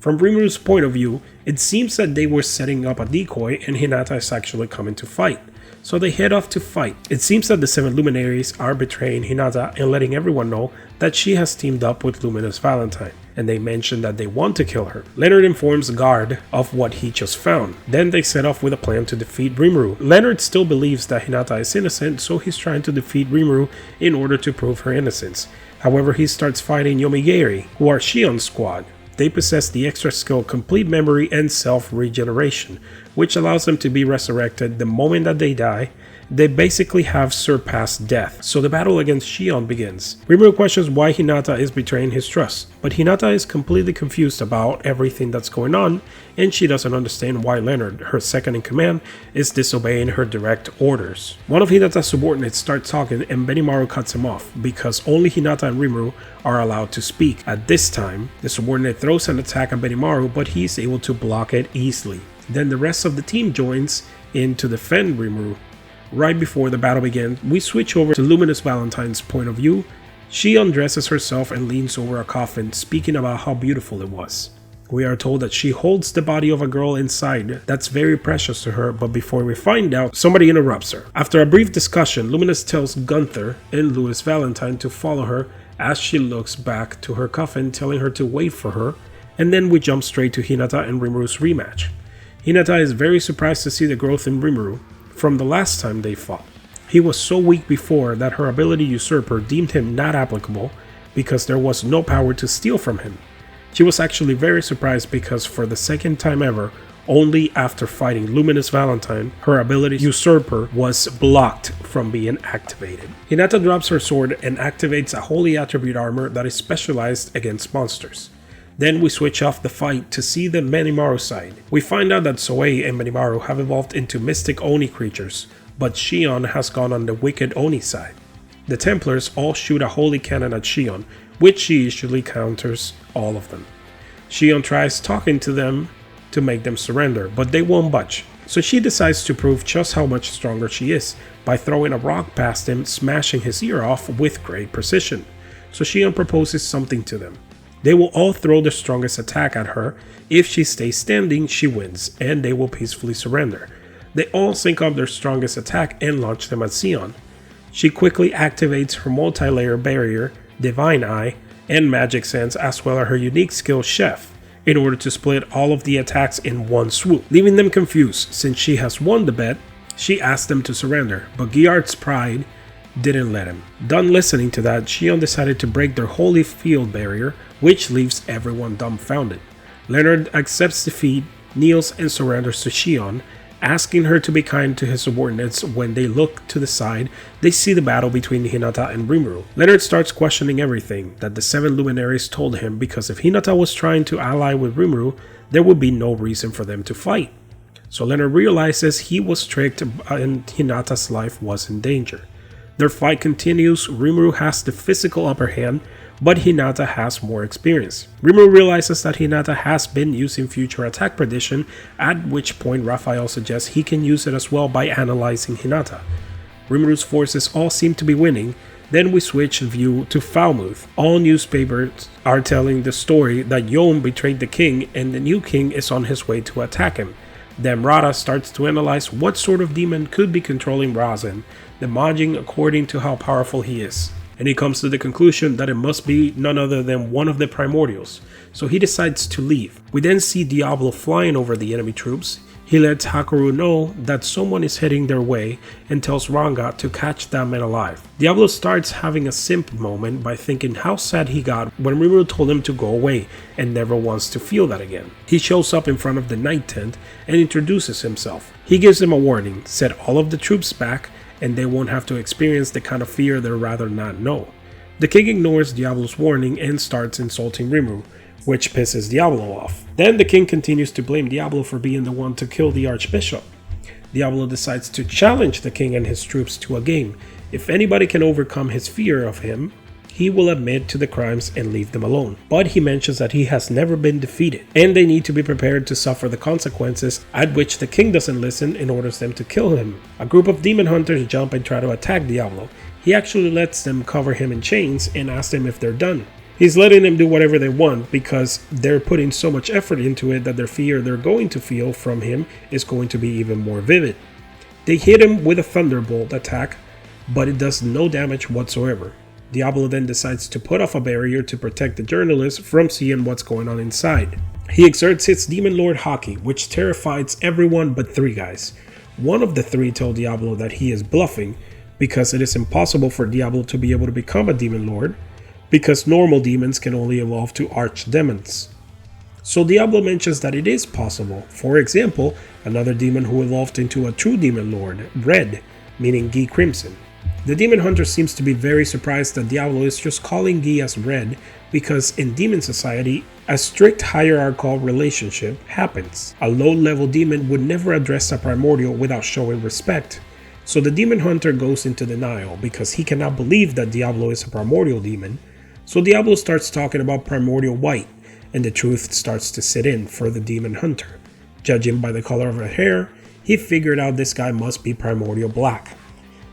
From Rimuru's point of view, it seems that they were setting up a decoy and Hinata is actually coming to fight. So they head off to fight. It seems that the 7 luminaries are betraying Hinata and letting everyone know that she has teamed up with Luminous Valentine, and they mention that they want to kill her. Leonard informs Guard of what he just found. Then they set off with a plan to defeat Rimuru. Leonard still believes that Hinata is innocent, so he's trying to defeat Rimuru in order to prove her innocence. However, he starts fighting Yomigaeri, who are Shion's squad. They possess the extra skill Complete Memory and Self-Regeneration, which allows them to be resurrected the moment that they die. They basically have surpassed death, so the battle against Shion begins. Rimuru questions why Hinata is betraying his trust, but Hinata is completely confused about everything that's going on, and she doesn't understand why Leonard, her second in command, is disobeying her direct orders. One of Hinata's subordinates starts talking and Benimaru cuts him off, because only Hinata and Rimuru are allowed to speak. At this time, the subordinate throws an attack at Benimaru, but he's able to block it easily. Then the rest of the team joins in to defend Rimuru. Right before the battle begins, we switch over to Luminous Valentine's point of view. She undresses herself and leans over a coffin, speaking about how beautiful it was. We are told that she holds the body of a girl inside that's very precious to her, but before we find out, somebody interrupts her. After a brief discussion, Luminous tells Gunther and Luminous Valentine to follow her as she looks back to her coffin, telling her to wait for her, and then we jump straight to Hinata and Rimuru's rematch. Hinata is very surprised to see the growth in Rimuru from the last time they fought. He was so weak before that her ability Usurper deemed him not applicable because there was no power to steal from him. She was actually very surprised because for the second time ever, only after fighting Luminous Valentine, her ability Usurper was blocked from being activated. Hinata drops her sword and activates a holy attribute armor that is specialized against monsters. Then we switch off the fight to see the Benimaru side. We find out that Soei and Benimaru have evolved into mystic Oni creatures, but Shion has gone on the wicked Oni side. The Templars all shoot a holy cannon at Shion, which she usually counters all of them. Shion tries talking to them to make them surrender, but they won't budge. So she decides to prove just how much stronger she is by throwing a rock past him, smashing his ear off with great precision. So Shion proposes something to them. They will all throw their strongest attack at her. If she stays standing, she wins, and they will peacefully surrender. They all sync up their strongest attack and launch them at Shion. She quickly activates her multi-layer barrier, Divine Eye, and Magic Sense, as well as her unique skill Chef, in order to split all of the attacks in one swoop. Leaving them confused, since she has won the bet, she asks them to surrender, but Giard's pride didn't let him. Done listening to that, Shion decided to break their holy field barrier, which leaves everyone dumbfounded. Leonard accepts defeat, kneels and surrenders to Shion, asking her to be kind to his subordinates. When they look to the side, they see the battle between Hinata and Rimuru. Leonard starts questioning everything that the 7 luminaries told him, because if Hinata was trying to ally with Rimuru, there would be no reason for them to fight. So Leonard realizes he was tricked and Hinata's life was in danger. Their fight continues. Rimuru has the physical upper hand, but Hinata has more experience. Rimuru realizes that Hinata has been using future attack prediction, at which point Raphael suggests he can use it as well by analyzing Hinata. Rimuru's forces all seem to be winning. Then we switch view to Falmouth. All newspapers are telling the story that Yon betrayed the king and the new king is on his way to attack him. Then Rada starts to analyze what sort of demon could be controlling Razen, demanding according to how powerful he is. And he comes to the conclusion that it must be none other than one of the primordials, so he decides to leave. We then see Diablo flying over the enemy troops. He lets Hakoru know that someone is heading their way and tells Ranga to catch that man alive. Diablo starts having a simp moment by thinking how sad he got when Rimuru told him to go away and never wants to feel that again. He shows up in front of the night tent and introduces himself. He gives them a warning, set all of the troops back, and they won't have to experience the kind of fear they'd rather not know. The king ignores Diablo's warning and starts insulting Rimuru, which pisses Diablo off. Then the king continues to blame Diablo for being the one to kill the archbishop. Diablo decides to challenge the king and his troops to a game. If anybody can overcome his fear of him, he will admit to the crimes and leave them alone. But he mentions that he has never been defeated, and they need to be prepared to suffer the consequences, at which the king doesn't listen and orders them to kill him. A group of demon hunters jump and try to attack Diablo. He actually lets them cover him in chains and asks them if they're done. He's letting them do whatever they want because they're putting so much effort into it that their fear they're going to feel from him is going to be even more vivid. They hit him with a thunderbolt attack, but it does no damage whatsoever. Diablo then decides to put off a barrier to protect the journalist from seeing what's going on inside. He exerts his Demon Lord Haki, which terrifies everyone but 3 guys. One of the 3 tell Diablo that he is bluffing because it is impossible for Diablo to be able to become a Demon Lord because normal demons can only evolve to archdemons. So Diablo mentions that it is possible. For example, another demon who evolved into a true Demon Lord, Red, meaning Guy Crimson. The Demon Hunter seems to be very surprised that Diablo is just calling Guy as Red because in Demon Society, a strict hierarchical relationship happens. A low-level demon would never address a primordial without showing respect. So the Demon Hunter goes into denial because he cannot believe that Diablo is a primordial demon. So Diablo starts talking about primordial white, and the truth starts to sit in for the Demon Hunter. Judging by the color of her hair, he figured out this guy must be primordial black.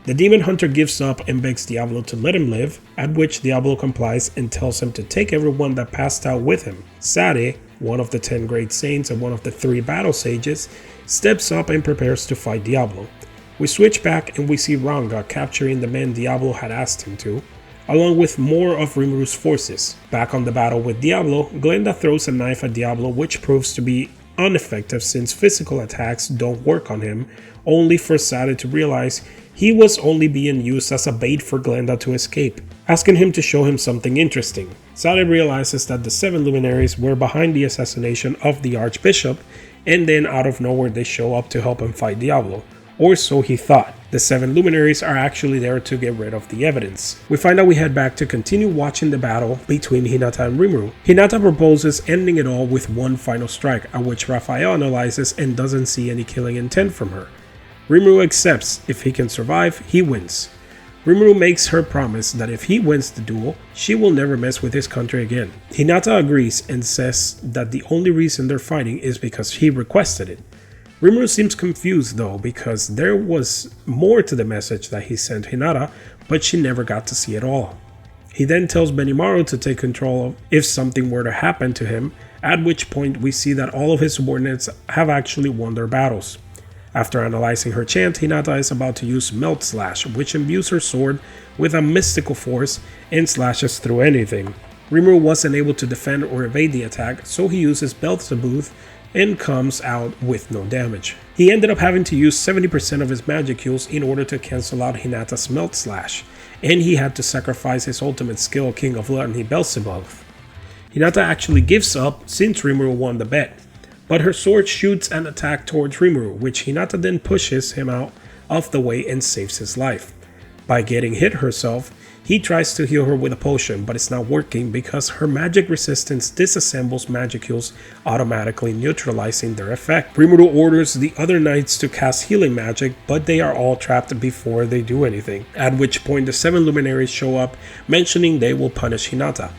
The Demon Hunter gives up and begs Diablo to let him live, at which Diablo complies and tells him to take everyone that passed out with him. Sade, one of the 10 great saints and one of the 3 battle sages, steps up and prepares to fight Diablo. We switch back and we see Ranga capturing the men Diablo had asked him to, along with more of Rimuru's forces. Back on the battle with Diablo, Glenda throws a knife at Diablo, which proves to be ineffective since physical attacks don't work on him, only for Sade to realize he was only being used as a bait for Glenda to escape, asking him to show him something interesting. Sade realizes that the 7 luminaries were behind the assassination of the Archbishop, and then out of nowhere they show up to help him fight Diablo. Or so he thought. The 7 luminaries are actually there to get rid of the evidence. We find out we head back to continue watching the battle between Hinata and Rimuru. Hinata proposes ending it all with one final strike, at which Raphael analyzes and doesn't see any killing intent from her. Rimuru accepts. If he can survive, he wins. Rimuru makes her promise that if he wins the duel, she will never mess with his country again. Hinata agrees and says that the only reason they're fighting is because he requested it. Rimuru seems confused though because there was more to the message that he sent Hinata, but she never got to see it all. He then tells Benimaru to take control of if something were to happen to him, at which point we see that all of his subordinates have actually won their battles. After analyzing her chant, Hinata is about to use Melt Slash, which imbues her sword with a mystical force and slashes through anything. Rimuru wasn't able to defend or evade the attack, so he uses Beelzebub and comes out with no damage. He ended up having to use 70% of his Magickules in order to cancel out Hinata's Melt Slash, and he had to sacrifice his ultimate skill, King of Gluttony Beelzebub. Hinata actually gives up since Rimuru won the bet, but her sword shoots an attack towards Rimuru, which Hinata then pushes him out of the way and saves his life. By getting hit herself, he tries to heal her with a potion, but it's not working because her magic resistance disassembles Magickules, automatically neutralizing their effect. Rimuru orders the other knights to cast healing magic, but they are all trapped before they do anything, at which point the 7 luminaries show up, mentioning they will punish Hinata.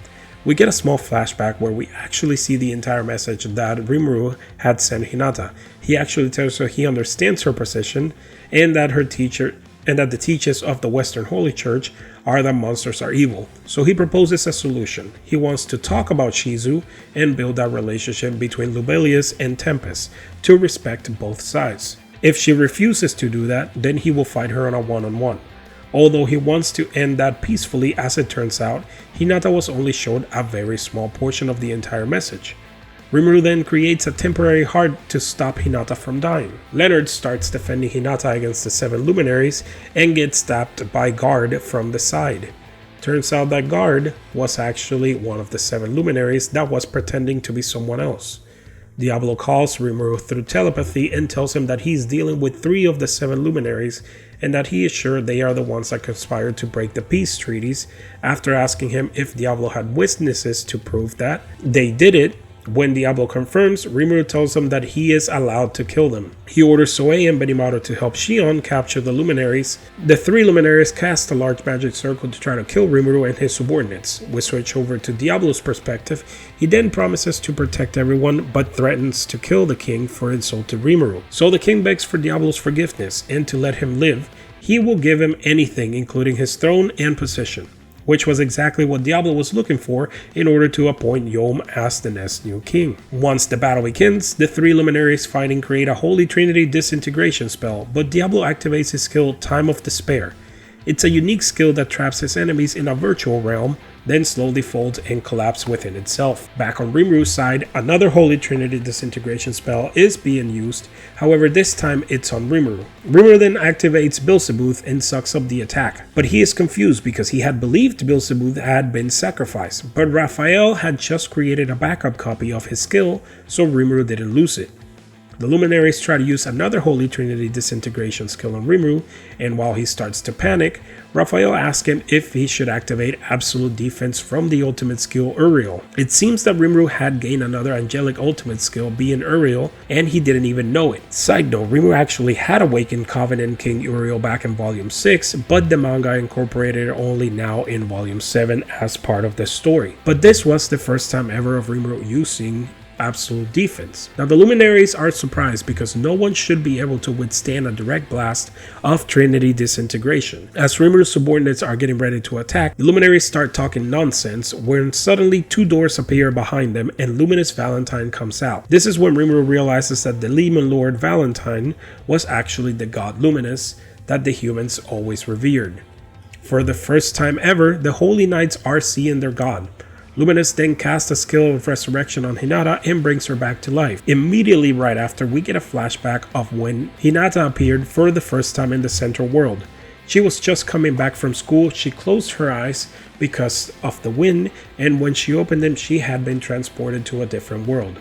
We get a small flashback where we actually see the entire message that Rimuru had sent Hinata. He actually tells her he understands her position and that the teachers of the Western Holy Church are that monsters are evil. So he proposes a solution. He wants to talk about Shizu and build a relationship between Lubelius and Tempest to respect both sides. If she refuses to do that, then he will fight her on a one-on-one. Although he wants to end that peacefully, as it turns out, Hinata was only shown a very small portion of the entire message. Rimuru then creates a temporary heart to stop Hinata from dying. Leonard starts defending Hinata against the 7 luminaries and gets stabbed by Guard from the side. Turns out that Guard was actually one of the 7 luminaries that was pretending to be someone else. Diablo calls Rimuru through telepathy and tells him that he's dealing with 3 of the 7 luminaries and that he is sure they are the ones that conspired to break the peace treaties. After asking him if Diablo had witnesses to prove that they did it, when Diablo confirms, Rimuru tells him that he is allowed to kill them. He orders Soei and Benimaru to help Shion capture the luminaries. The 3 luminaries cast a large magic circle to try to kill Rimuru and his subordinates. We switch over to Diablo's perspective. He then promises to protect everyone, but threatens to kill the king for insulting Rimuru. So the king begs for Diablo's forgiveness and to let him live. He will give him anything, including his throne and position. which was exactly what Diablo was looking for in order to appoint Yom as the next new king. Once the battle begins, the three luminaries fighting create a Holy Trinity disintegration spell, but Diablo activates his skill Time of Despair. It's a unique skill that traps his enemies in a virtual realm, then slowly folds and collapses within itself. Back on Rimuru's side, another Holy Trinity disintegration spell is being used, however this time it's on Rimuru. Rimuru then activates Beelzebub and sucks up the attack, but he is confused because he had believed Beelzebub had been sacrificed, but Raphael had just created a backup copy of his skill, so Rimuru didn't lose it. The luminaries try to use another Holy Trinity disintegration skill on Rimuru, and while he starts to panic, Raphael asks him if he should activate absolute defense from the ultimate skill Uriel. It seems that Rimuru had gained another angelic ultimate skill being Uriel, and he didn't even know it. Side note, Rimuru actually had awakened Covenant King Uriel back in Volume 6, but the manga incorporated it only now in Volume 7 as part of the story. But this was the first time ever of Rimuru using absolute defense. Now the luminaries are surprised because no one should be able to withstand a direct blast of Trinity disintegration. As Rimuru's subordinates are getting ready to attack, the luminaries start talking nonsense when suddenly two doors appear behind them and Luminous Valentine comes out. This is when Rimuru realizes that the Demon Lord Valentine was actually the god Luminous that the humans always revered. For the first time ever, the Holy Knights are seeing their god. Luminous then casts a skill of resurrection on Hinata and brings her back to life. Immediately right after, we get a flashback of when Hinata appeared for the first time in the Central World. She was just coming back from school, she closed her eyes because of the wind, and when she opened them, she had been transported to a different world.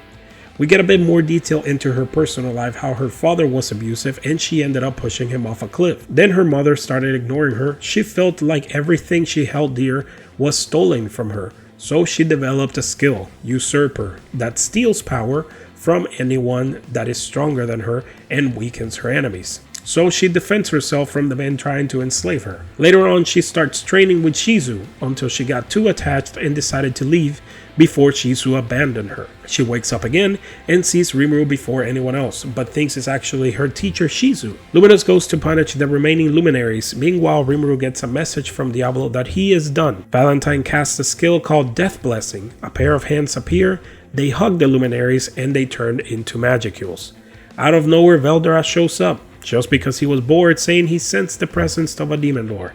We get a bit more detail into her personal life, how her father was abusive and she ended up pushing him off a cliff. Then her mother started ignoring her. She felt like everything she held dear was stolen from her. So she developed a skill, Usurper, that steals power from anyone that is stronger than her and weakens her enemies. So she defends herself from the men trying to enslave her. Later on, she starts training with Shizu until she got too attached and decided to leave before Shizu abandoned her. She wakes up again and sees Rimuru before anyone else, but thinks it's actually her teacher Shizu. Luminous goes to punish the remaining luminaries. Meanwhile, Rimuru gets a message from Diablo that he is done. Valentine casts a skill called Death Blessing. A pair of hands appear, they hug the luminaries, and they turn into magicules. Out of nowhere, Veldora shows up, just because he was bored, saying he sensed the presence of a demon lord.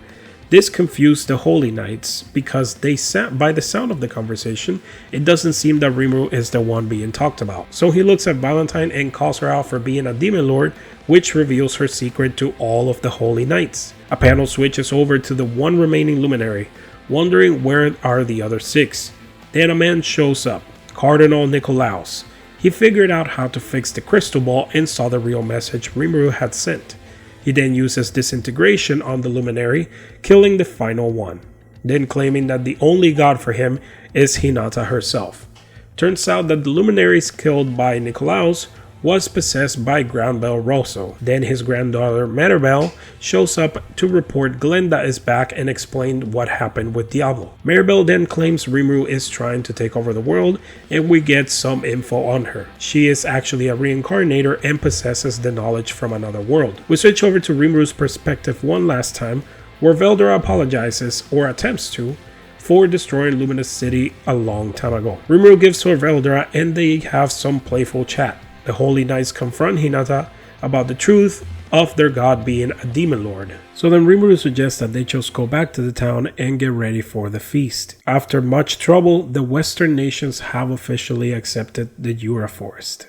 This confused the Holy Knights because by the sound of the conversation, it doesn't seem that Rimuru is the one being talked about. So he looks at Valentine and calls her out for being a demon lord, which reveals her secret to all of the Holy Knights. A panel switches over to the one remaining luminary, wondering where are the other six. Then a man shows up, Cardinal Nicolaus. He figured out how to fix the crystal ball and saw the real message Rimuru had sent. He then uses disintegration on the luminary, killing the final one, then claiming that the only god for him is Hinata herself. Turns out that the luminaries killed by Nicolaus was possessed by Grandbel Rosso. Then his granddaughter Maribel shows up to report Glenda is back and explain what happened with Diablo. Maribel then claims Rimuru is trying to take over the world, and we get some info on her. She is actually a reincarnator and possesses the knowledge from another world. We switch over to Rimuru's perspective one last time, where Veldora apologizes, or attempts to, for destroying Luminous City a long time ago. Rimuru gives her Veldora and they have some playful chat. The Holy Knights confront Hinata about the truth of their god being a demon lord. So then Rimuru suggests that they just go back to the town and get ready for the feast. After much trouble, the Western nations have officially accepted the Jura Forest.